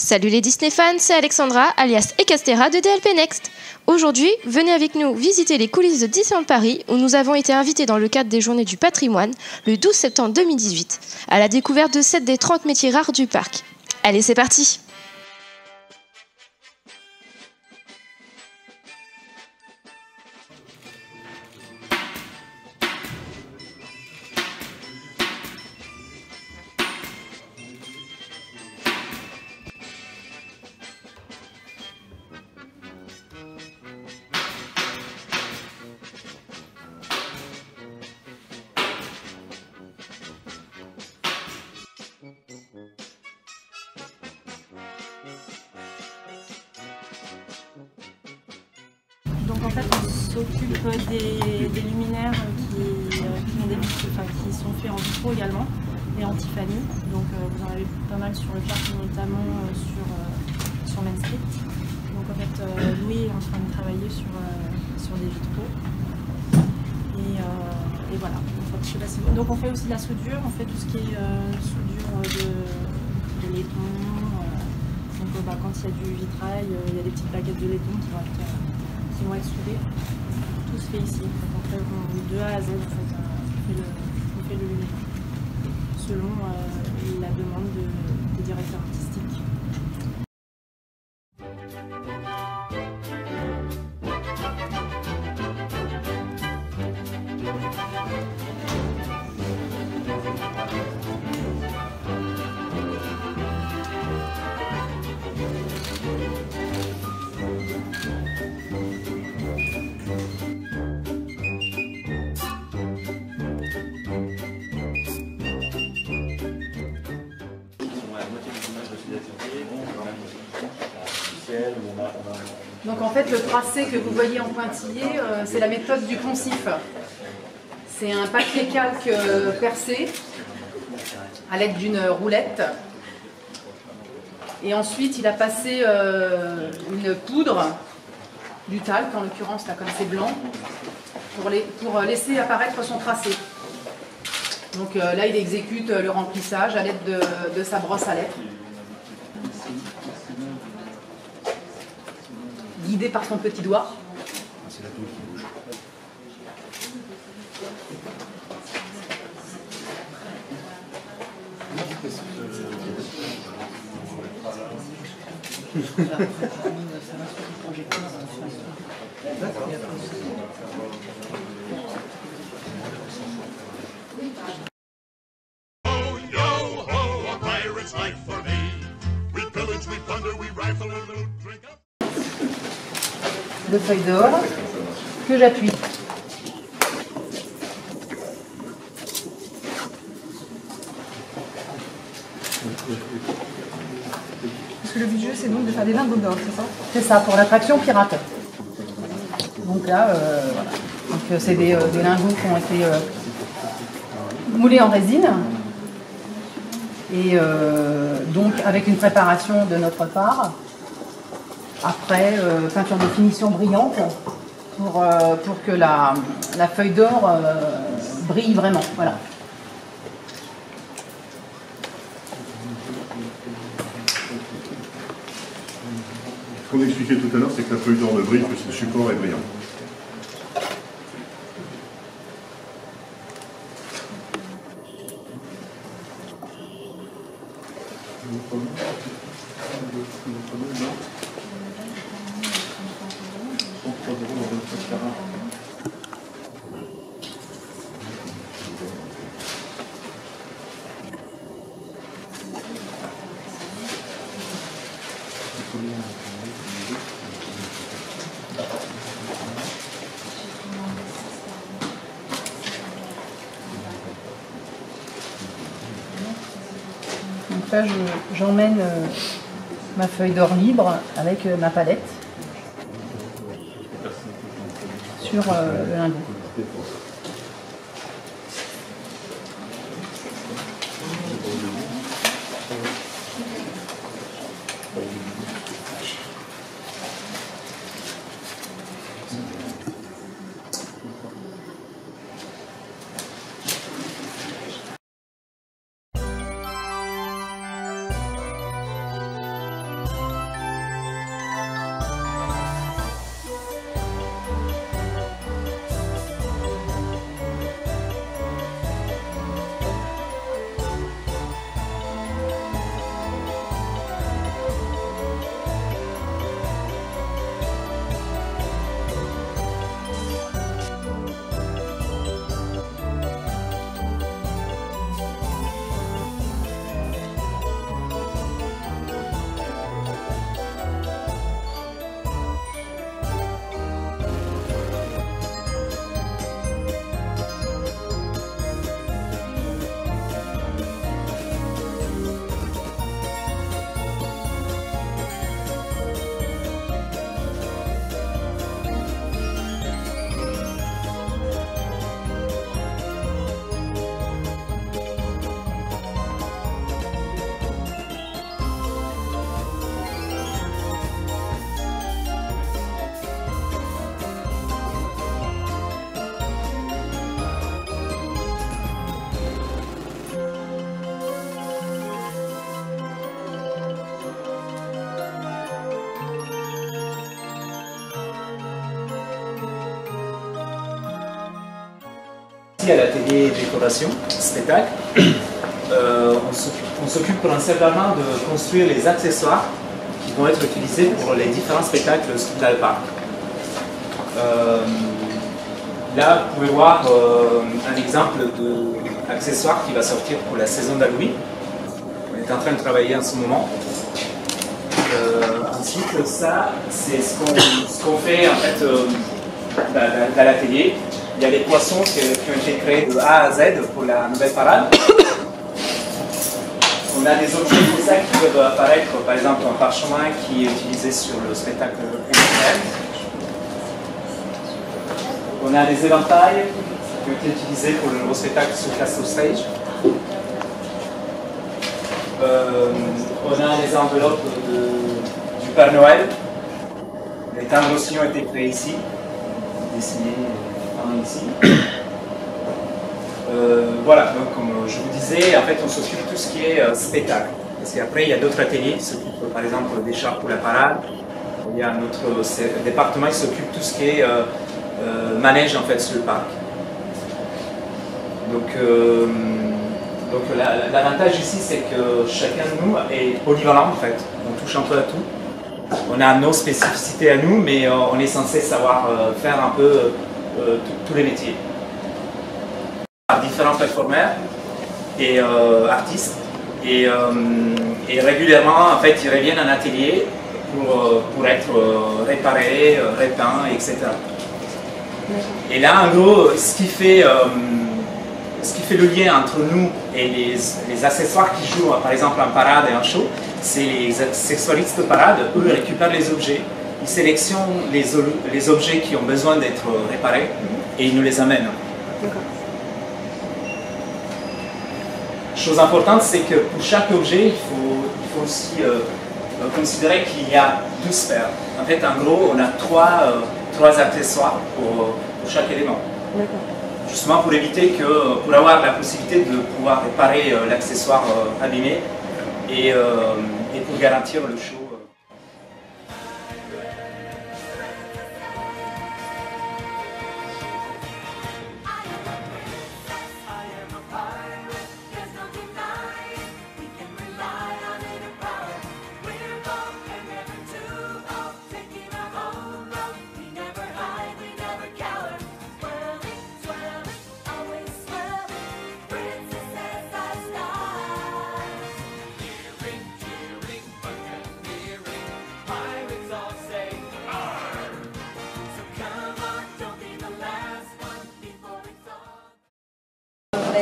Salut les Disney fans, c'est Alexandra, alias Ekastera de DLP Next. Aujourd'hui, venez avec nous visiter les coulisses de Disneyland Paris où nous avons été invités dans le cadre des Journées du Patrimoine le 12 septembre 2018 à la découverte de 7 des 30 métiers rares du parc. Allez, c'est parti! Donc en fait on s'occupe des luminaires qui sont faits en vitraux également et en Tiffany. Donc vous en avez pas mal sur le parc, notamment sur Main Street. Donc en fait Louis est en train de travailler sur des vitraux. Et voilà. Je sais pas si... Donc on fait aussi de la soudure, on fait tout ce qui est soudure de laiton. Donc quand il y a du vitrail, il y a des petites plaquettes de laiton qui vont être soudées. Tout se fait ici. Donc on fait de A à Z, en fait, on fait le luminaire selon la demande des directeurs artistiques. Donc en fait le tracé que vous voyez en pointillé, c'est la méthode du poncif. C'est un papier calque percé à l'aide d'une roulette. Et ensuite il a passé une poudre, du talc en l'occurrence là comme c'est blanc, pour laisser apparaître son tracé. Donc là il exécute le remplissage à l'aide de sa brosse à lettres. Guidé par son petit doigt. C'est la tour qui bouge. Oh, yo, ho, a pirate's life for me. We pillage, we plunder, we rifle and loot, drink up. De feuilles d'or que j'appuie. Parce que le but du jeu, c'est donc de faire des lingots d'or, c'est ça? C'est ça, pour l'attraction pirate. Donc là, voilà. Donc c'est des lingots qui ont été moulés en résine. Et donc avec une préparation de notre part. Après, peinture de finition brillante pour que la feuille d'or brille vraiment. Voilà. Ce qu'on expliquait tout à l'heure, c'est que la feuille d'or ne brille que si le support est brillant. Donc là, j'emmène ma feuille d'or libre avec ma palette sur le lingot. ici à l'atelier décoration, spectacle. On s'occupe principalement de construire les accessoires qui vont être utilisés pour les différents spectacles dans le parc. Là, vous pouvez voir un exemple d'accessoire qui va sortir pour la saison d'Halloween. On est en train de travailler en ce moment. Ensuite, ça, c'est ce qu'on fait en fait dans l'atelier. Il y a des poissons qui ont été créés de A à Z pour la nouvelle parade. On a des objets comme ça qui peuvent apparaître, par exemple un parchemin qui est utilisé sur le spectacle culturel. On a des éventails qui ont été utilisés pour le nouveau spectacle sur Castle Stage. On a les enveloppes du Père Noël. Les timbres aussi ont été créés ici, dessinés ici. Voilà, donc comme je vous disais, en fait on s'occupe de tout ce qui est spectacle. Parce qu'après il y a d'autres ateliers qui s'occupent par exemple des chars pour la parade. Il y a notre département qui s'occupe de tout ce qui est manège en fait sur le parc. Donc l'avantage ici c'est que chacun de nous est polyvalent en fait. On touche un peu à tout. On a nos spécificités à nous, mais on est censé savoir faire un peu tous les métiers. Différents performeurs et artistes et régulièrement en fait ils reviennent en atelier pour être réparés, repeints, etc. Et là en gros ce qui fait le lien entre nous et les accessoires qui jouent par exemple en parade et en show, c'est les accessoiristes de parade. Eux ils récupèrent les objets, ils sélectionnent les objets qui ont besoin d'être réparés et ils nous les amènent. Chose importante, c'est que pour chaque objet, il faut aussi considérer qu'il y a 12 paires. En fait, en gros, on a trois accessoires pour chaque élément. Justement pour éviter que, pour avoir la possibilité de pouvoir réparer l'accessoire abîmé et pour garantir le show.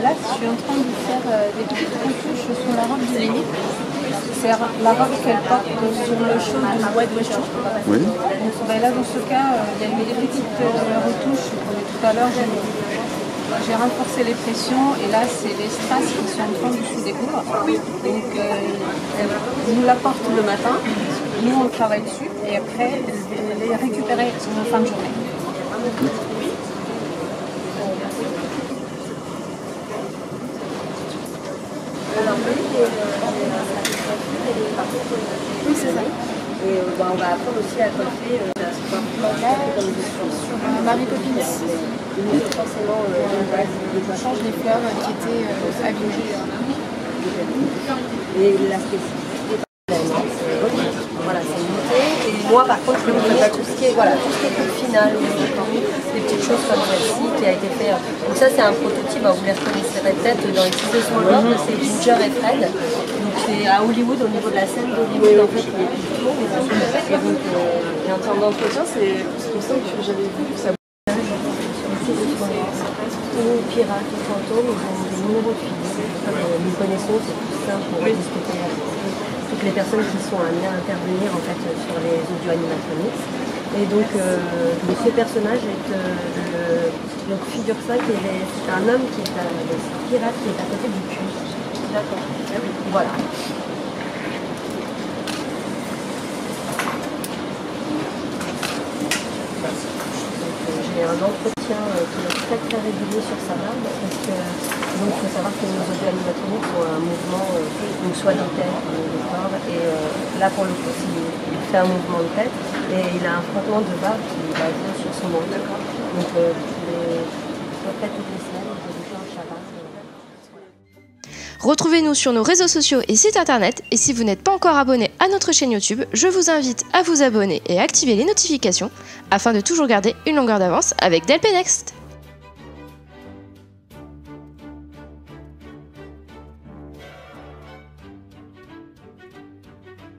Là, je suis en train de faire des petites retouches sur la robe de Lily. C'est la robe qu'elle porte sur le show de White West Show. Oui. Donc, là, dans ce cas, il y a eu des petites retouches. Tout à l'heure, j'ai renforcé les pressions et là, c'est les strass qui sont en train de se découvrir. Oui. Donc, elle nous la porte le matin, nous on travaille dessus et après, elle est récupérée en fin de journée. Oui, c'est ça. Et on va apprendre aussi à coiffer sur Marie Poppins. Forcément, on change les fleurs qui étaient abîmées. Et la spécificité, voilà, c'est monté. Et moi, par contre, je fais tout ce qui est coupe finale, des petites choses comme celle-ci qui a été fait. Donc ça, c'est un prototype. Vous les reconnaîtrez peut-être dans les petits dessins de l'ordre. C'est Ginger et Fred. Donc c'est à Hollywood, au niveau de la scène d'Hollywood, en fait, il y a tout le monde. Et donc, en termes d'entretien, c'est pour ça que j'avais vu que ça. Aux pirates, aux fantômes, ils ont des numéros de fil. Comme nous connaissons, c'est plus simple pour discuter avec toutes les personnes qui sont amenées à intervenir en fait, sur les audio animatronics. Et donc, ce personnage est donc figure ça, c'est un homme qui est un pirate qui est à côté du puits. D'accord. Voilà. J'ai un entretien qui est très très régulier sur sa barbe parce que donc il faut savoir que nos audio animatroniques ont un mouvement donc soit de tête ou de corps et là pour le coup il fait un mouvement de tête et il a un frottement de barbe qui va venir sur son menton. Donc peu près toutes les semaines, je les fais en Shabbat. Retrouvez-nous sur nos réseaux sociaux et sites internet. Et si vous n'êtes pas encore abonné à notre chaîne YouTube, je vous invite à vous abonner et activer les notifications afin de toujours garder une longueur d'avance avec DLP Next.